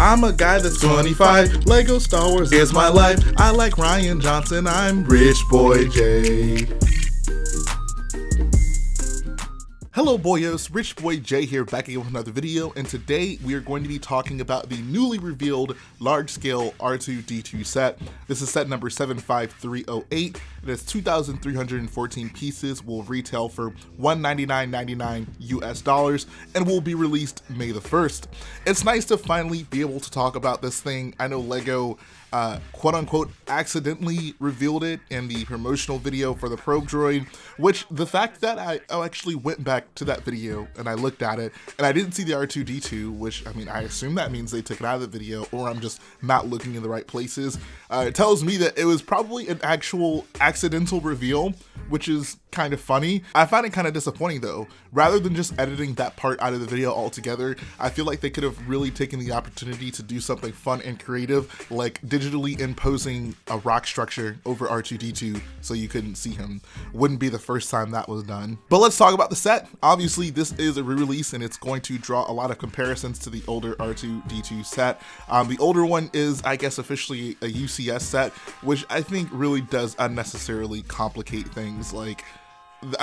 I'm a guy that's 25. Lego Star Wars is my life. I like Ryan Johnson. I'm Rich Boy J. Hello boyos, Rich Boy J here, back again with another video, and today we are going to be talking about the newly revealed large-scale R2-D2 set. This is set number 75308. It has 2,314 pieces, will retail for $199.99 US, and will be released May the 1st. It's nice to finally be able to talk about this thing. I know Lego quote-unquote accidentally revealed it in the promotional video for the probe droid, which the fact that I actually went back to that video and I looked at it and I didn't see the R2-D2, which I mean I assume that means they took it out of the video or I'm just not looking in the right places. It tells me that it was probably an actual accidental reveal, which is kind of funny. I find it kind of disappointing though. Rather than just editing that part out of the video altogether, I feel like they could have really taken the opportunity to do something fun and creative, like digitally imposing a rock structure over R2-D2 so you couldn't see him. Wouldn't be the first time that was done. But let's talk about the set. Obviously this is a re-release and it's going to draw a lot of comparisons to the older R2-D2 set. The older one is, I guess, officially a UCS set, which I think really does unnecessarily complicate things. Like,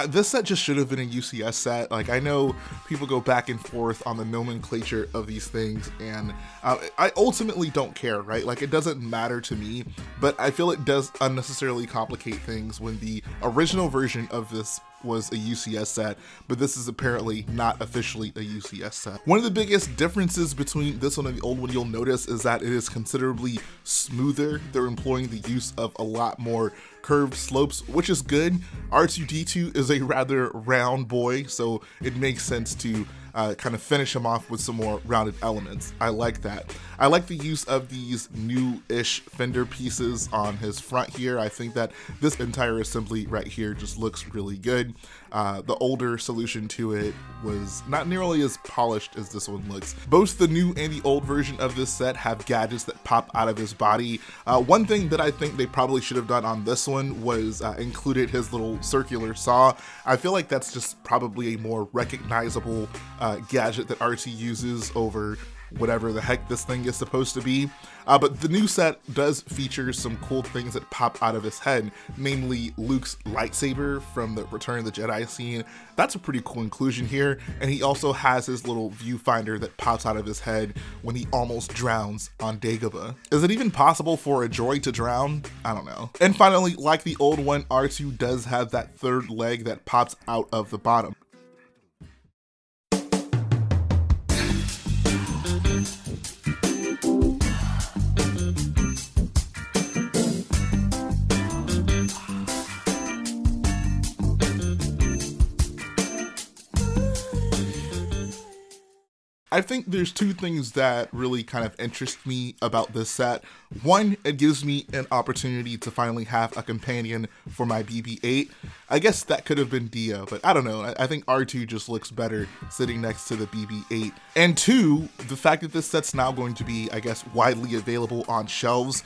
this set just should have been a UCS set. Like, I know people go back and forth on the nomenclature of these things, and I ultimately don't care, right? Like, it doesn't matter to me, but I feel it does unnecessarily complicate things when the original version of this was a UCS set, but this is apparently not officially a UCS set. One of the biggest differences between this one and the old one you'll notice is that it is considerably smoother. They're employing the use of a lot more curved slopes, which is good. R2-D2 is a rather round boy, so it makes sense to kind of finish him off with some more rounded elements. I like that. I like the use of these new-ish fender pieces on his front here. I think that this entire assembly right here just looks really good. The older solution to it was not nearly as polished as this one looks. Both the new and the old version of this set have gadgets that pop out of his body. One thing that I think they probably should have done on this one was included his little circular saw. I feel like that's just probably a more recognizable gadget that R2 uses over whatever the heck this thing is supposed to be. But the new set does feature some cool things that pop out of his head, namely Luke's lightsaber from the Return of the Jedi scene. That's a pretty cool inclusion here. And he also has his little viewfinder that pops out of his head when he almost drowns on Dagobah. Is it even possible for a droid to drown? I don't know. And finally, like the old one, R2 does have that third leg that pops out of the bottom. I think there's two things that really kind of interest me about this set. One, it gives me an opportunity to finally have a companion for my BB-8. I guess that could have been Dia, but I don't know. I think R2 just looks better sitting next to the BB-8. And two, the fact that this set's now going to be, I guess, widely available on shelves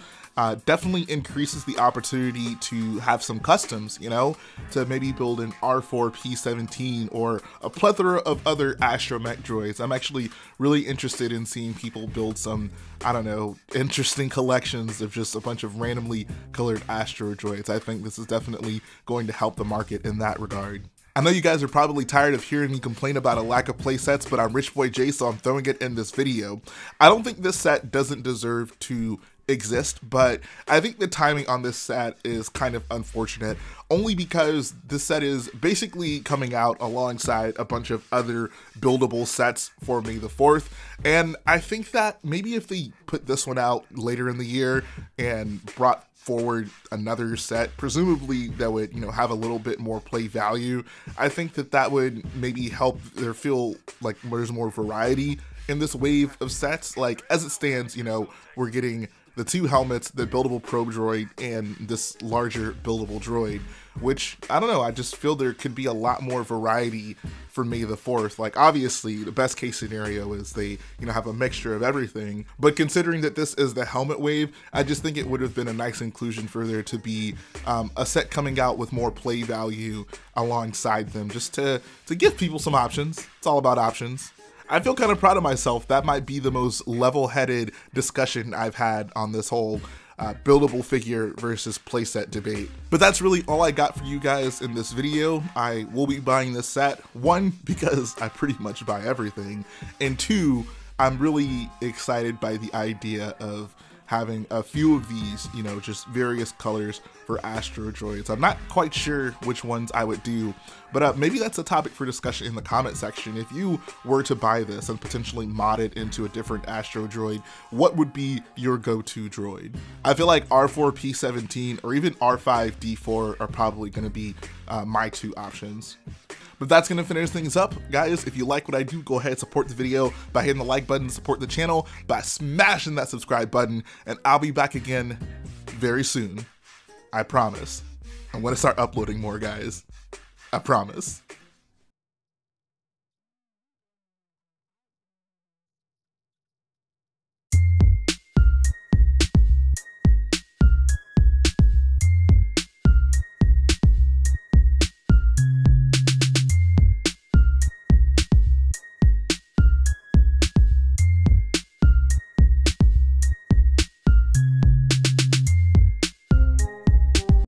definitely increases the opportunity to have some customs, you know, to maybe build an R4-P17 or a plethora of other astromech droids. I'm actually really interested in seeing people build some, I don't know, interesting collections of just a bunch of randomly colored astro droids. I think this is definitely going to help the market in that regard. I know you guys are probably tired of hearing me complain about a lack of playsets, but I'm Rich Boy J, so I'm throwing it in this video. I don't think this set doesn't deserve to exist, but I think the timing on this set is kind of unfortunate, only because this set is basically coming out alongside a bunch of other buildable sets for May the 4th, and I think that maybe if they put this one out later in the year and brought forward another set, presumably that would, you know, have a little bit more play value, I think that that would maybe help there feel like there's more variety in this wave of sets. Like, as it stands, you know, we're getting the two helmets, the buildable probe droid, and this larger buildable droid, which, I don't know, I just feel there could be a lot more variety for May the 4th. Like, obviously, the best case scenario is they, you know, have a mixture of everything, but considering that this is the helmet wave, I just think it would have been a nice inclusion for there to be a set coming out with more play value alongside them, just to give people some options. It's all about options. I feel kind of proud of myself. That might be the most level-headed discussion I've had on this whole buildable figure versus playset debate. But that's really all I got for you guys in this video. I will be buying this set, one, because I pretty much buy everything, and two, I'm really excited by the idea of having a few of these, you know, just various colors for Astro Droids. I'm not quite sure which ones I would do, but maybe that's a topic for discussion in the comment section. If you were to buy this and potentially mod it into a different Astro Droid, what would be your go-to droid? I feel like R4-P17 or even R5-D4 are probably going to be my two options. But that's going to finish things up. Guys, if you like what I do, go ahead and support the video by hitting the like button, support the channel by smashing that subscribe button, and I'll be back again very soon. I promise. I'm going to start uploading more, guys. I promise.